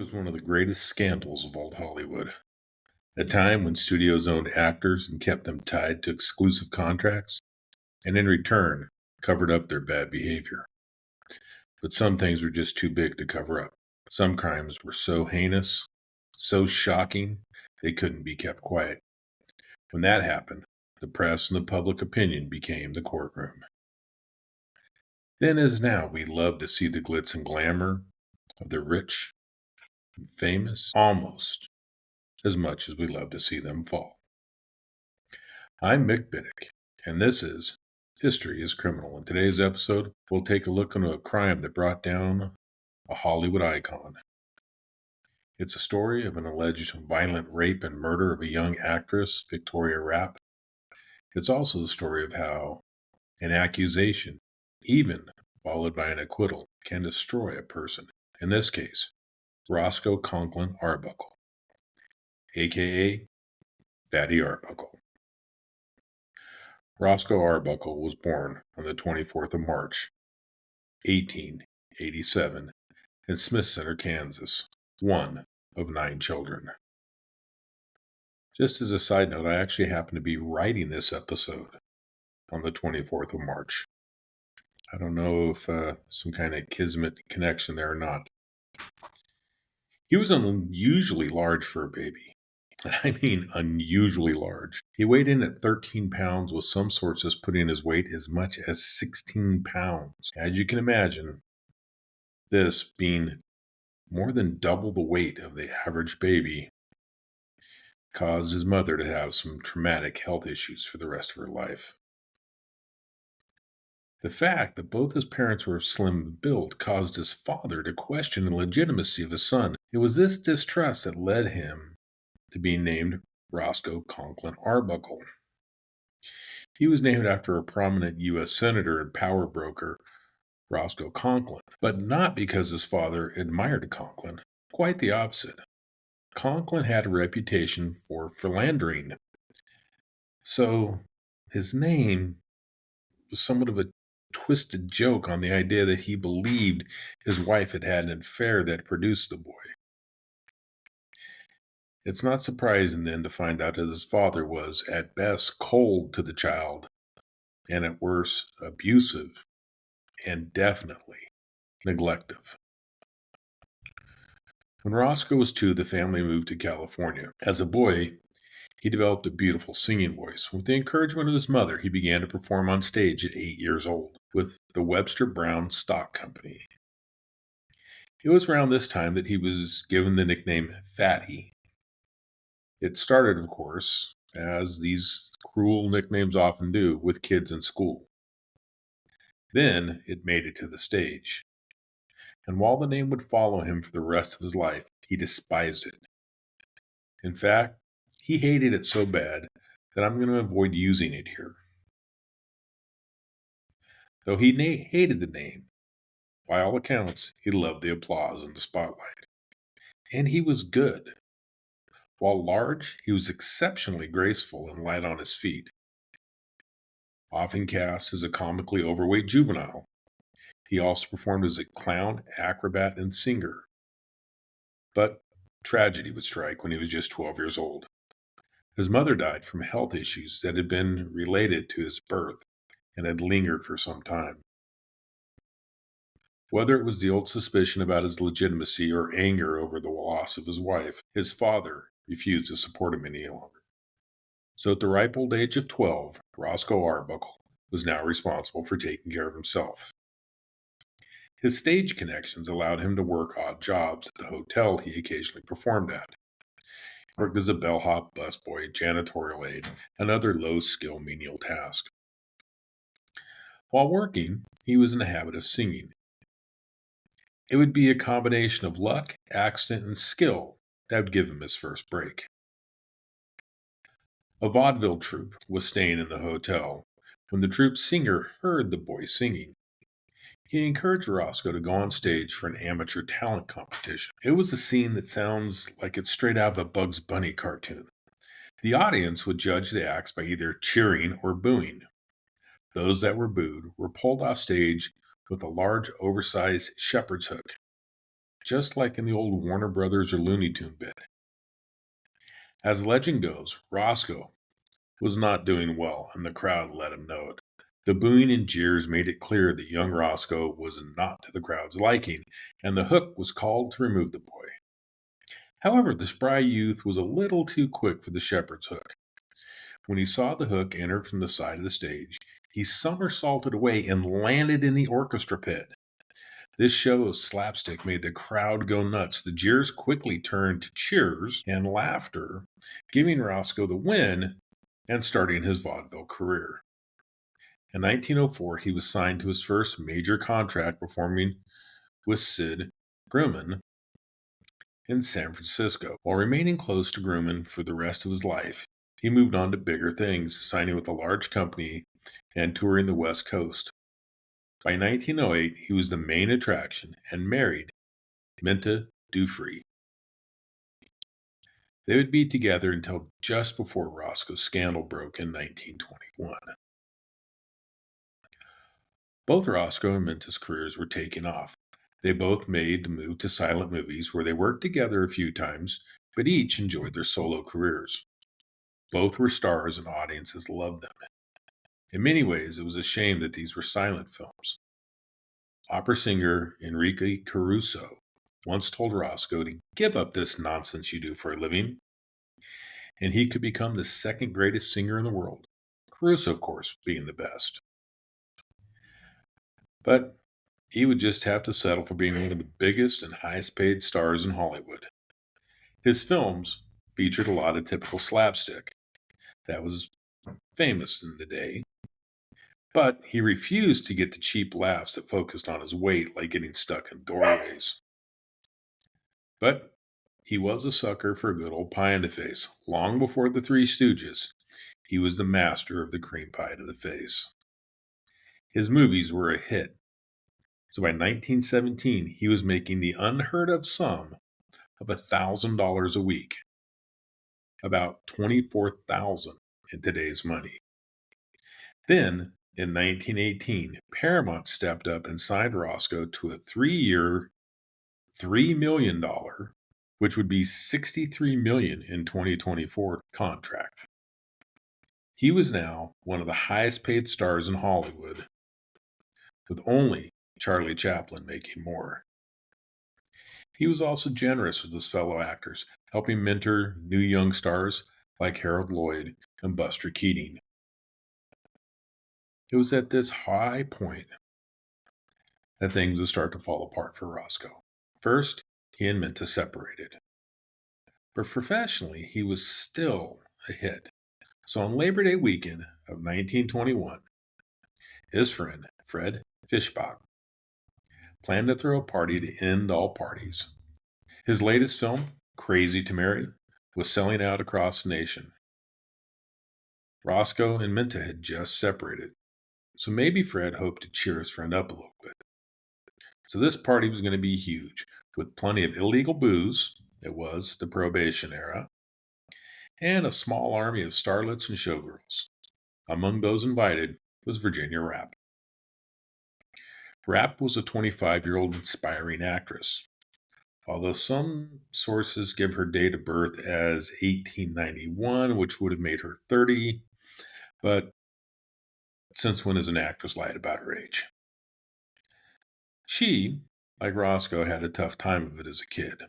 It was one of the greatest scandals of old Hollywood. A time when studios owned actors and kept them tied to exclusive contracts, and in return, covered up their bad behavior. But some things were just too big to cover up. Some crimes were so heinous, so shocking, they couldn't be kept quiet. When that happened, the press and the public opinion became the courtroom. Then, as now, we love to see the glitz and glamour of the rich and famous almost as much as we love to see them fall. I'm Mick Biddick, and this is History is Criminal. In today's episode, we'll take a look into a crime that brought down a Hollywood icon. It's a story of an alleged violent rape and murder of a young actress, Victoria Rappe. It's also the story of how an accusation, even followed by an acquittal, can destroy a person. In this case, Roscoe Conklin Arbuckle, a.k.a. Fatty Arbuckle. Roscoe Arbuckle was born on the 24th of March, 1887, in Smith Center, Kansas, one of 9 children. Just as a side note, I actually happen to be writing this episode on the 24th of March. I don't know if some kind of kismet connection there or not. He was unusually large for a baby. I mean, unusually large. He weighed in at 13 pounds, with some sources putting his weight as much as 16 pounds. As you can imagine, this being more than double the weight of the average baby caused his mother to have some traumatic health issues for the rest of her life. The fact that both his parents were of slim build caused his father to question the legitimacy of his son. It was this distrust that led him to being named Roscoe Conklin Arbuckle. He was named after a prominent U.S. senator and power broker, Roscoe Conklin, but not because his father admired Conklin. Quite the opposite. Conklin had a reputation for philandering, so his name was somewhat of a twisted joke on the idea that he believed his wife had had an affair that produced the boy. It's not surprising then to find out that his father was, at best, cold to the child, and at worst, abusive, and definitely neglective. When Roscoe was 2, the family moved to California. As a boy, he developed a beautiful singing voice. With the encouragement of his mother, he began to perform on stage at 8 years old with the Webster Brown Stock Company. It was around this time that he was given the nickname Fatty. It started, of course, as these cruel nicknames often do, with kids in school. Then it made it to the stage. And while the name would follow him for the rest of his life, he despised it. In fact, he hated it so bad that I'm going to avoid using it here. Though he hated the name, by all accounts, he loved the applause and the spotlight. And he was good. While large, he was exceptionally graceful and light on his feet. Often cast as a comically overweight juvenile, he also performed as a clown, acrobat, and singer. But tragedy would strike when he was just 12 years old. His mother died from health issues that had been related to his birth and had lingered for some time. Whether it was the old suspicion about his legitimacy or anger over the loss of his wife, his father refused to support him any longer. So at the ripe old age of 12, Roscoe Arbuckle was now responsible for taking care of himself. His stage connections allowed him to work odd jobs at the hotel he occasionally performed at. He worked as a bellhop, busboy, janitorial aide, and other low-skill menial tasks. While working, he was in the habit of singing. It would be a combination of luck, accident, and skill that would give him his first break. A vaudeville troupe was staying in the hotel. When the troupe's singer heard the boy singing, he encouraged Roscoe to go on stage for an amateur talent competition. It was a scene that sounds like it's straight out of a Bugs Bunny cartoon. The audience would judge the acts by either cheering or booing. Those that were booed were pulled off stage with a large, oversized shepherd's hook. just like in the old Warner Brothers or Looney Tune bit. As legend goes, Roscoe was not doing well, and the crowd let him know it. The booing and jeers made it clear that young Roscoe was not to the crowd's liking, and the hook was called to remove the boy. However, the spry youth was a little too quick for the shepherd's hook. When he saw the hook enter from the side of the stage, he somersaulted away and landed in the orchestra pit. This show of slapstick made the crowd go nuts. The jeers quickly turned to cheers and laughter, giving Roscoe the win and starting his vaudeville career. In 1904, he was signed to his first major contract performing with Sid Grumman in San Francisco. While remaining close to Grumman for the rest of his life, he moved on to bigger things, signing with a large company and touring the West Coast. By 1908, he was the main attraction and married Minta Dufree. They would be together until just before Roscoe's scandal broke in 1921. Both Roscoe and Minta's careers were taking off. They both made the move to silent movies where they worked together a few times, but each enjoyed their solo careers. Both were stars and audiences loved them. In many ways, it was a shame that these were silent films. Opera singer Enrique Caruso once told Roscoe to give up this nonsense you do for a living, and he could become the second greatest singer in the world. Caruso, of course, being the best. But he would just have to settle for being one of the biggest and highest paid stars in Hollywood. His films featured a lot of typical slapstick that was famous in the day, but he refused to get the cheap laughs that focused on his weight, like getting stuck in doorways. But he was a sucker for a good old pie in the face. Long before the Three Stooges, he was the master of the cream pie to the face. His movies were a hit. So by 1917, he was making the unheard of sum of $1,000 a week, about $24,000 in today's money. Then, in 1918, Paramount stepped up and signed Roscoe to a 3-year, $3 million, which would be $63 million in 2024 contract. He was now one of the highest paid stars in Hollywood, with only Charlie Chaplin making more. He was also generous with his fellow actors, helping mentor new young stars like Harold Lloyd and Buster Keating. It was at this high point that things would start to fall apart for Roscoe. First, he and Minta separated. But professionally, he was still a hit. So on Labor Day weekend of 1921, his friend, Fred Fischbach, planned to throw a party to end all parties. His latest film, Crazy to Marry, was selling out across the nation. Roscoe and Minta had just separated, so maybe Fred hoped to cheer his friend up a little bit. So this party was going to be huge, with plenty of illegal booze, it was the Prohibition era, and a small army of starlets and showgirls. Among those invited was Virginia Rappe. Rappe was a 25-year-old inspiring actress. Although some sources give her date of birth as 1891, which would have made her 30, but since when has an actress lied about her age? She, like Roscoe, had a tough time of it as a kid.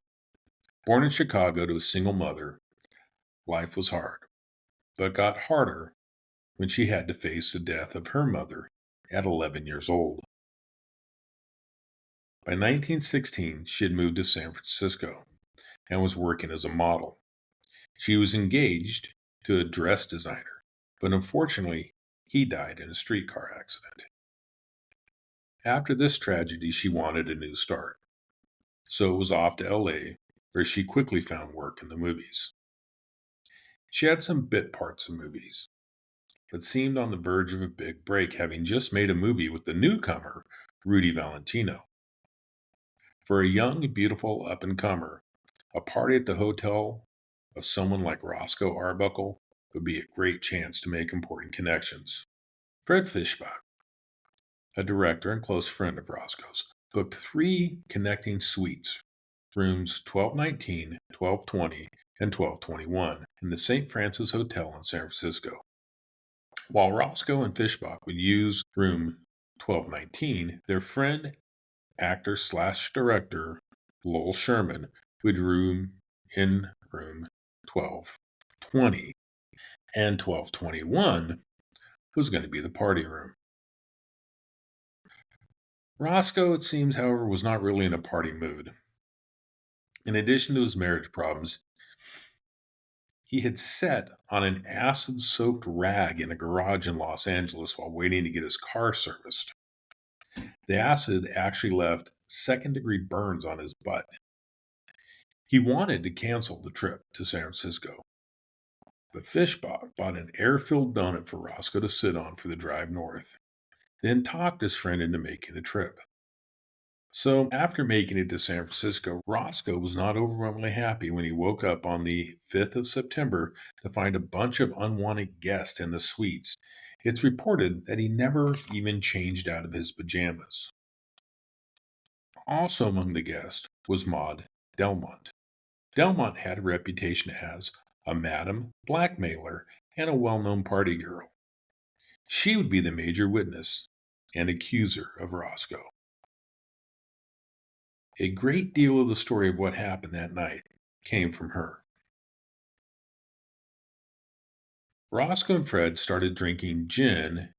Born in Chicago to a single mother, life was hard, but got harder when she had to face the death of her mother at 11 years old. By 1916, she had moved to San Francisco and was working as a model. She was engaged to a dress designer, but unfortunately, he died in a streetcar accident. After this tragedy, she wanted a new start. So it was off to LA, where she quickly found work in the movies. She had some bit parts in movies, but seemed on the verge of a big break, having just made a movie with the newcomer, Rudy Valentino. For a young, beautiful up-and-comer, a party at the hotel of someone like Roscoe Arbuckle would be a great chance to make important connections. Fred Fischbach, a director and close friend of Roscoe's, booked 3 connecting suites rooms 1219, 1220, and 1221 in the St. Francis Hotel in San Francisco. While Roscoe and Fishbach would use room 1219, their friend, actor/director Lowell Sherman would room in room 1220, and 1221 was going to be the party room. Roscoe, it seems, however, was not really in a party mood. In addition to his marriage problems, he had sat on an acid-soaked rag in a garage in Los Angeles while waiting to get his car serviced. The acid actually left second-degree burns on his butt. He wanted to cancel the trip to San Francisco, but Fishbach bought an air-filled donut for Roscoe to sit on for the drive north, then talked his friend into making the trip. So, after making it to San Francisco, Roscoe was not overwhelmingly happy when he woke up on the 5th of September to find a bunch of unwanted guests in the suites. It's reported that he never even changed out of his pajamas. Also among the guests was Maud Delmont. Delmont had a reputation as a madam blackmailer and a well-known party girl. She would be the major witness and accuser of Roscoe. A great deal of the story of what happened that night came from her. Roscoe and Fred started drinking gin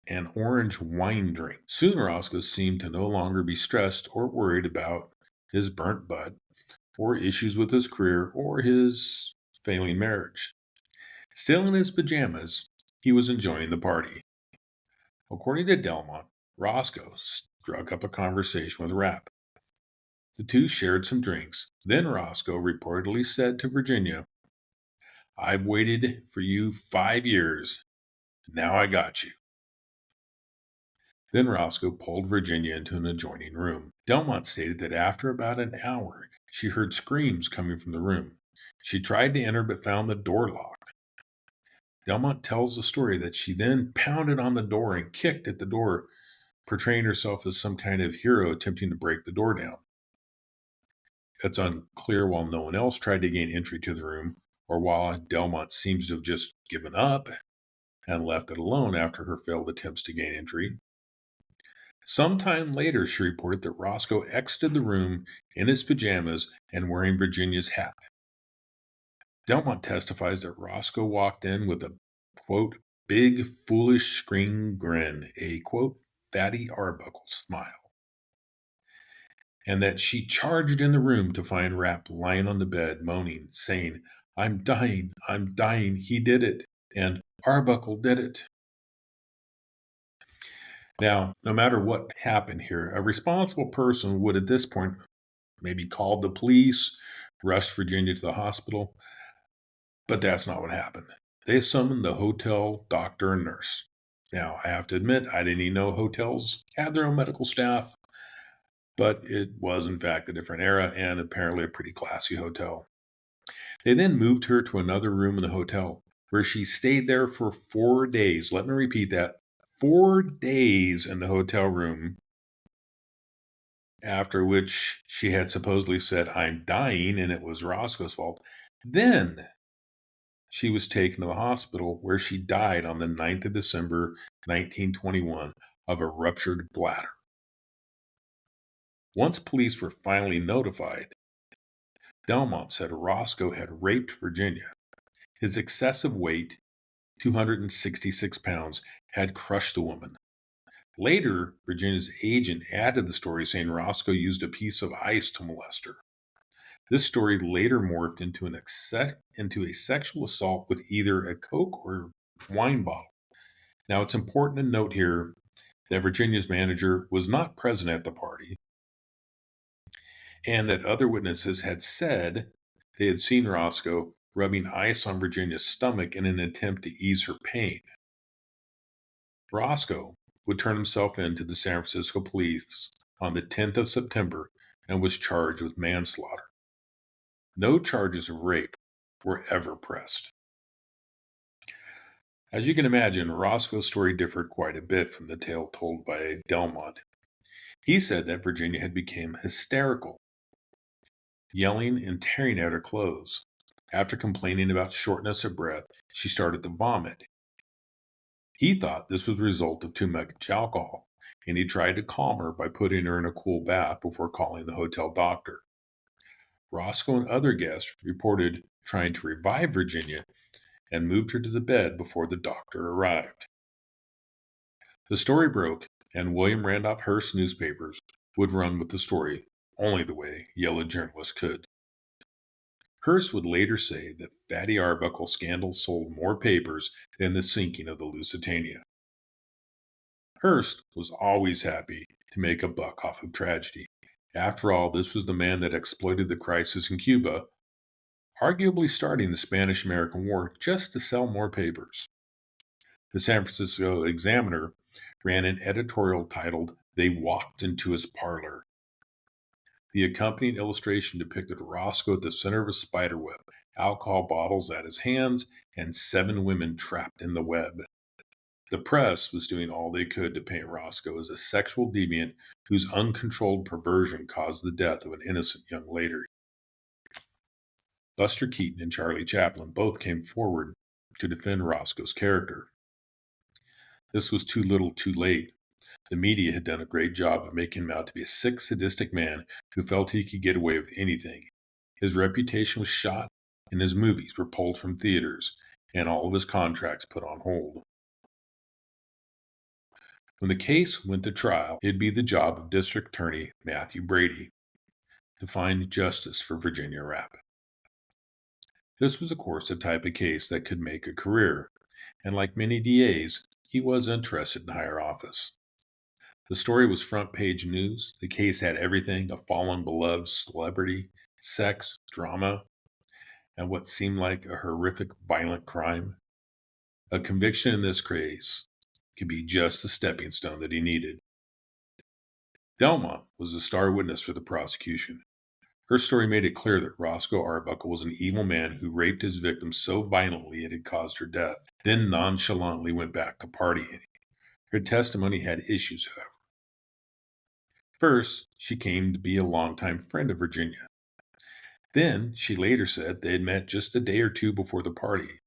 and orange wine drink. Soon Roscoe seemed to no longer be stressed or worried about his burnt butt or issues with his career or his failing marriage. Still in his pajamas, he was enjoying the party. According to Delmont, Roscoe struck up a conversation with Rappe. The two shared some drinks. Then Roscoe reportedly said to Virginia, "I've waited for you 5 years. Now I got you." Then Roscoe pulled Virginia into an adjoining room. Delmont stated that after about an hour, she heard screams coming from the room. She tried to enter but found the door locked. Delmont tells the story that she then pounded on the door and kicked at the door, portraying herself as some kind of hero attempting to break the door down. It's unclear while no one else tried to gain entry to the room, or while Delmont seems to have just given up and left it alone after her failed attempts to gain entry. Sometime later, she reported that Roscoe exited the room in his pajamas and wearing Virginia's hat. Delmont testifies that Roscoe walked in with a, quote, big, foolish, screen grin, a, quote, fatty Arbuckle smile, and that she charged in the room to find Rappe lying on the bed, moaning, saying, I'm dying, he did it, and Arbuckle did it." Now, no matter what happened here, a responsible person would at this point maybe call the police, rush Virginia to the hospital, but that's not what happened. They summoned the hotel doctor and nurse. Now, I have to admit, I didn't even know hotels had their own medical staff, but it was, in fact, a different era and apparently a pretty classy hotel. They then moved her to another room in the hotel, where she stayed there for 4 days. Let me repeat that. 4 days in the hotel room, after which she had supposedly said, I'm dying, and it was Roscoe's fault. Then she was taken to the hospital, where she died on the 9th of December, 1921, of a ruptured bladder. Once police were finally notified, Delmont said Roscoe had raped Virginia. His excessive weight, 266 pounds, had crushed the woman. Later, Virginia's agent added the story saying Roscoe used a piece of ice to molest her. This story later morphed into a sexual assault with either a Coke or wine bottle. Now, it's important to note here that Virginia's manager was not present at the party, and that other witnesses had said they had seen Roscoe rubbing ice on Virginia's stomach in an attempt to ease her pain. Roscoe would turn himself in to the San Francisco police on the 10th of September and was charged with manslaughter. No charges of rape were ever pressed. As you can imagine, Roscoe's story differed quite a bit from the tale told by Delmont. He said that Virginia had become hysterical. yelling and tearing at her clothes. After complaining about shortness of breath, she started to vomit. He thought this was the result of too much alcohol, and he tried to calm her by putting her in a cool bath before calling the hotel doctor. Roscoe and other guests reported trying to revive Virginia and moved her to the bed before the doctor arrived. The story broke, and William Randolph Hearst newspapers would run with the story only the way yellow journalists could. Hearst would later say that Fatty Arbuckle scandal sold more papers than the sinking of the Lusitania. Hearst was always happy to make a buck off of tragedy. After all, this was the man that exploited the crisis in Cuba, arguably starting the Spanish-American War just to sell more papers. The San Francisco Examiner ran an editorial titled, "They Walked into His Parlor." The accompanying illustration depicted Roscoe at the center of a spiderweb, alcohol bottles at his hands, and 7 women trapped in the web. The press was doing all they could to paint Roscoe as a sexual deviant whose uncontrolled perversion caused the death of an innocent young lady. Buster Keaton and Charlie Chaplin both came forward to defend Roscoe's character. This was too little too late. The media had done a great job of making him out to be a sick, sadistic man who felt he could get away with anything. His reputation was shot, and his movies were pulled from theaters, and all of his contracts put on hold. When the case went to trial, it'd be the job of District Attorney Matthew Brady to find justice for Virginia Rappe. This was, of course, the type of case that could make a career, and like many DAs, he was interested in higher office. The story was front-page news. The case had everything: a fallen beloved celebrity, sex, drama, and what seemed like a horrific, violent crime. A conviction in this case could be just the stepping stone that he needed. Delmont was the star witness for the prosecution. Her story made it clear that Roscoe Arbuckle was an evil man who raped his victim so violently it had caused her death, then nonchalantly went back to partying. Her testimony had issues, however. First, she came to be a longtime friend of Virginia. Then, she later said they had met just a day or two before the party.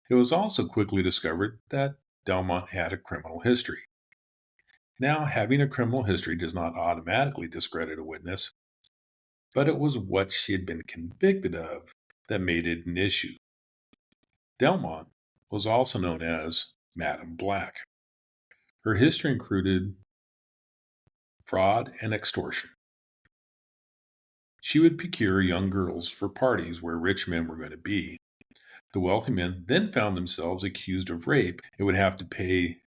It was also quickly discovered that Delmont had a criminal history. Now, having a criminal history does not automatically discredit a witness, but it was what she had been convicted of that made it an issue. Delmont was also known as Madam Black. Her history included fraud and extortion. She would procure young girls for parties where rich men were going to be. The wealthy men then found themselves accused of rape and would have to pay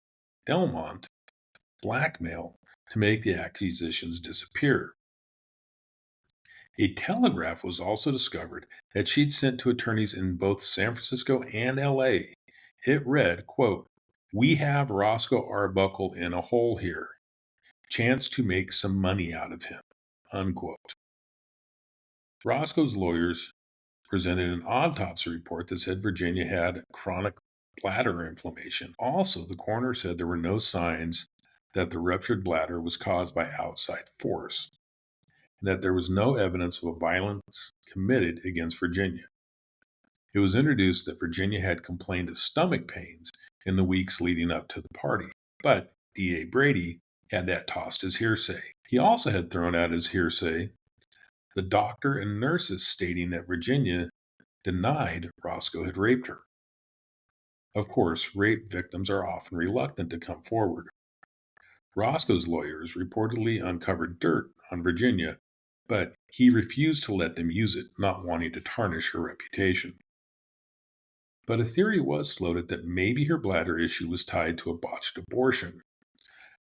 Delmont blackmail to make the accusations disappear. A telegraph was also discovered that she'd sent to attorneys in both San Francisco and LA. It read, quote, "We have Roscoe Arbuckle in a hole here. Chance to make some money out of him," unquote. Roscoe's lawyers presented an autopsy report that said Virginia had chronic bladder inflammation. Also, the coroner said there were no signs that the ruptured bladder was caused by outside force, and that there was no evidence of a violence committed against Virginia. It was introduced that Virginia had complained of stomach pains in the weeks leading up to the party, but D.A. Brady had that tossed as hearsay. He also had thrown out as hearsay the doctor and nurses stating that Virginia denied Roscoe had raped her. Of course, rape victims are often reluctant to come forward. Roscoe's lawyers reportedly uncovered dirt on Virginia, but he refused to let them use it, not wanting to tarnish her reputation. But a theory was floated that maybe her bladder issue was tied to a botched abortion.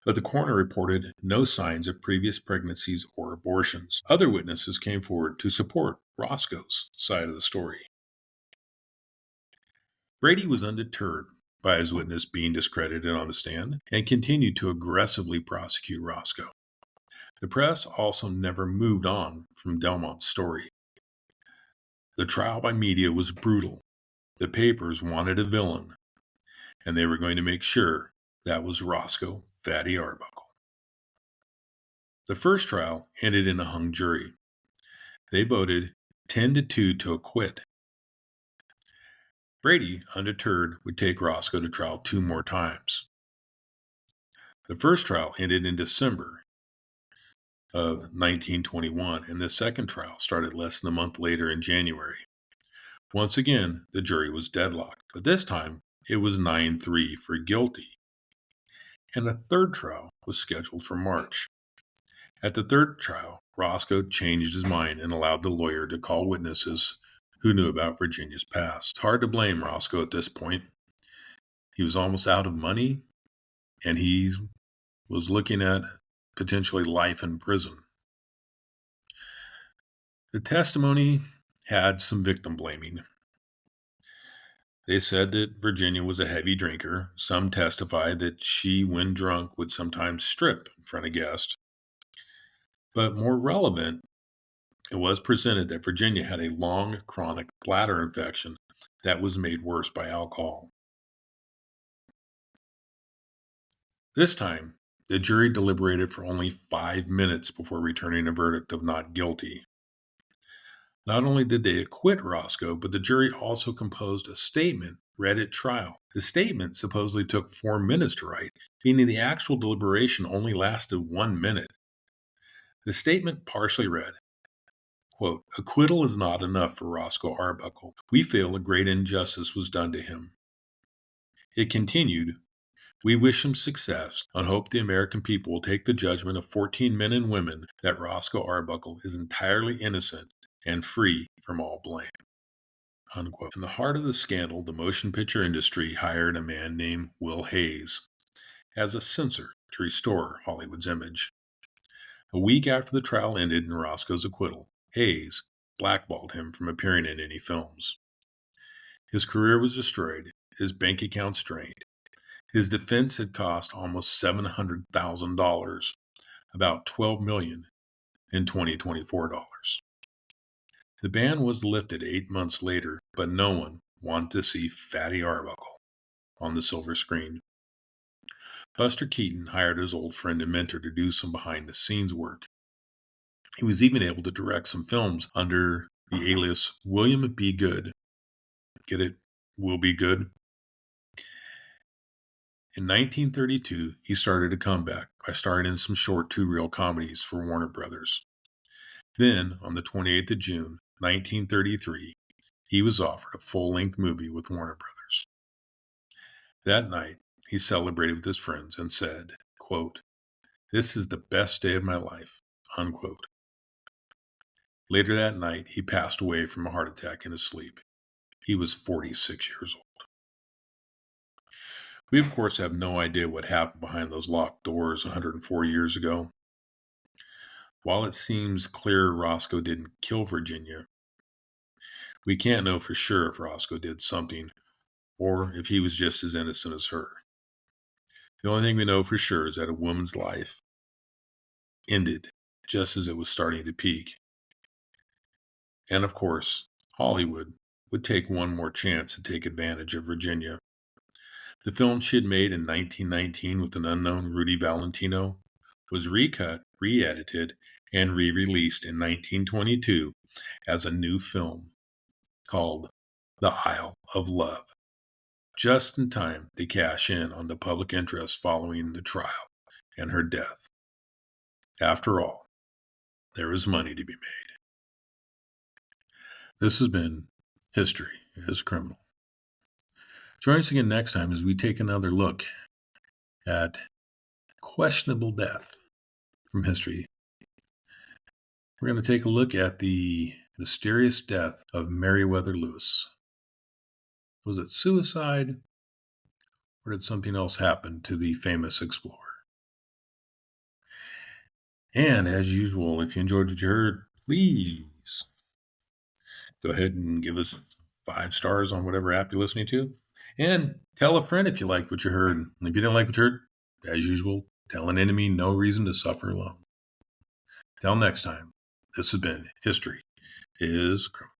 But the coroner reported no signs of previous pregnancies or abortions. Other witnesses came forward to support Roscoe's side of the story. Brady was undeterred by his witness being discredited on the stand and continued to aggressively prosecute Roscoe. The press also never moved on from Delmont's story. The trial by media was brutal. The papers wanted a villain, and they were going to make sure that was Roscoe Fatty Arbuckle. The first trial ended in a hung jury. They voted 10-2 to acquit. Brady, undeterred, would take Roscoe to trial 2 more times. The first trial ended in December of 1921, and the second trial started less than a month later in January. Once again, the jury was deadlocked, but this time it was 9-3 for guilty. And a third trial was scheduled for March. At the third trial, Roscoe changed his mind and allowed the lawyer to call witnesses who knew about Virginia's past. It's hard to blame Roscoe at this point. He was almost out of money, and he was looking at potentially life in prison. The testimony had some victim blaming. They said that Virginia was a heavy drinker. Some testified that she, when drunk, would sometimes strip in front of guests. But more relevant, it was presented that Virginia had a long chronic bladder infection that was made worse by alcohol. This time, the jury deliberated for only 5 minutes before returning a verdict of not guilty. Not only did they acquit Roscoe, but the jury also composed a statement read at trial. The statement supposedly took 4 minutes to write, meaning the actual deliberation only lasted 1 minute. The statement partially read, quote, "Acquittal is not enough for Roscoe Arbuckle. We feel a great injustice was done to him." It continued, "We wish him success and hope the American people will take the judgment of 14 men and women that Roscoe Arbuckle is entirely innocent and free from all blame." Unquote. In the heart of the scandal, the motion picture industry hired a man named Will Hayes as a censor to restore Hollywood's image. A week after the trial ended in Roscoe's acquittal, Hayes blackballed him from appearing in any films. His career was destroyed, his bank accounts drained. His defense had cost almost $700,000, about $12 million in 2024 dollars. The ban was lifted 8 months later, but no one wanted to see Fatty Arbuckle on the silver screen. Buster Keaton hired his old friend and mentor to do some behind-the-scenes work. He was even able to direct some films under the alias William B. Good. Get it? Will Be Good. In 1932, he started a comeback by starring in some short two-reel comedies for Warner Brothers. Then, on the 28th of June, 1933, he was offered a full-length movie with Warner Brothers. That night, he celebrated with his friends and said, quote, "This is the best day of my life," unquote. Later that night, he passed away from a heart attack in his sleep. He was 46 years old. We, of course, have no idea what happened behind those locked doors 104 years ago. While it seems clear Roscoe didn't kill Virginia, we can't know for sure if Roscoe did something or if he was just as innocent as her. The only thing we know for sure is that a woman's life ended just as it was starting to peak. And of course, Hollywood would take one more chance to take advantage of Virginia. The film she had made in 1919 with an unknown Rudy Valentino was recut, re-edited, and re-released in 1922 as a new film called The Isle of Love, just in time to cash in on the public interest following the trial and her death. After all, there is money to be made. This has been History is Criminal. Join us again next time as we take another look at questionable death from history. We're going to take a look at the mysterious death of Meriwether Lewis. Was it suicide, or did something else happen to the famous explorer? And as usual, if you enjoyed what you heard, please go ahead and give us 5 stars on whatever app you're listening to. And tell a friend if you liked what you heard. And if you didn't like what you heard, as usual, tell an enemy no reason to suffer alone. Till next time, this has been History is Criminal.